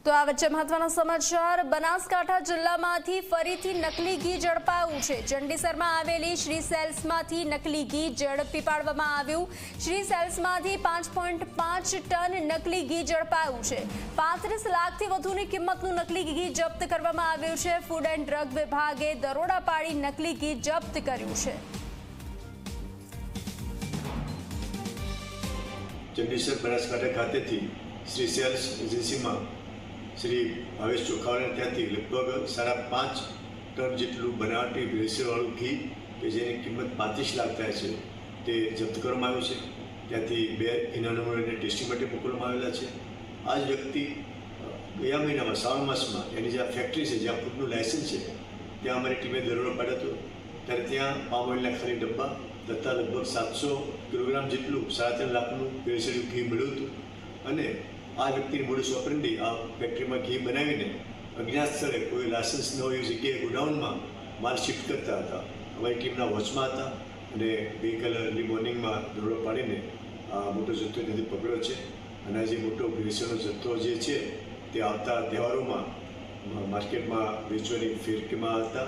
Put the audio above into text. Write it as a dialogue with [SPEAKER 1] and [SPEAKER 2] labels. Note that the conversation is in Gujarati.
[SPEAKER 1] તો આ વચ્ચે મહત્વના સમાચાર બનાસકાંઠા જિલ્લામાંથી ફરીથી નકલી ઘી ઝડપાયું છે। ચંડીસરમાં આવેલી શ્રી સેલ્સમાંથી નકલી ઘી ઝડપી પાડવામાં આવ્યું। શ્રી સેલ્સમાંથી 5.5 ટન નકલી ઘી ઝડપાયું છે। 35 લાખથી વધુની કિંમતનું નકલી ઘી જપ્ત કરવામાં આવ્યું છે। ફૂડ એન્ડ ડ્રગ વિભાગે દરોડા પાડી નકલી ઘી જપ્ત કર્યું છે।
[SPEAKER 2] ચંડીસર બનાસકાંઠા ખાતેથી શ્રી સેલ્સ એજન્સીમાં શ્રી ભાવેશ ચોખાવાળા ત્યાંથી લગભગ 5.5 ટન જેટલું બનાવટી ભેળસેળવાળું ઘી કે જેની કિંમત 35 લાખ થાય છે તે જપ્ત કરવામાં આવ્યું છે। ત્યાંથી 2 ઇનામ નંબરોને ટેસ્ટિંગ માટે મોકલવામાં આવેલા છે। આ જ વ્યક્તિ ગયા મહિનામાં શ્રાવણ માસમાં એની જે ફેક્ટરી છે જ્યાં ફૂડનું લાયસન્સ છે ત્યાં અમારી ટીમે દરોડો પાડ્યો હતો। ત્યારે ત્યાં પામ ઓઇલના ખાલી ડબ્બા તથા લગભગ 700 કિલોગ્રામ જેટલું 3.5 લાખનું ભેળસેળિયું ઘી મળ્યું હતું અને આ વ્યક્તિની મોડસ ઓપરેન્ડી આ ફેક્ટરીમાં ઘી બનાવીને અજ્ઞાત સ્થળે કોઈ લાયસન્સ ન હોય એવી જગ્યાએ ગોડાઉનમાં માલ શિફ્ટ કરતા હતા। અમારી ટીમના વોચમાં હતા અને ગઈકાલે અર્લી મોર્નિંગમાં દરોડો પાડીને આ મોટો જથ્થો ત્યાંથી પકડ્યો છે અને આ જે મોટો ભેળસેળનો જથ્થો જે છે તે આવતા તહેવારોમાં માર્કેટમાં વેચવાની ફિરકીમાં હતા।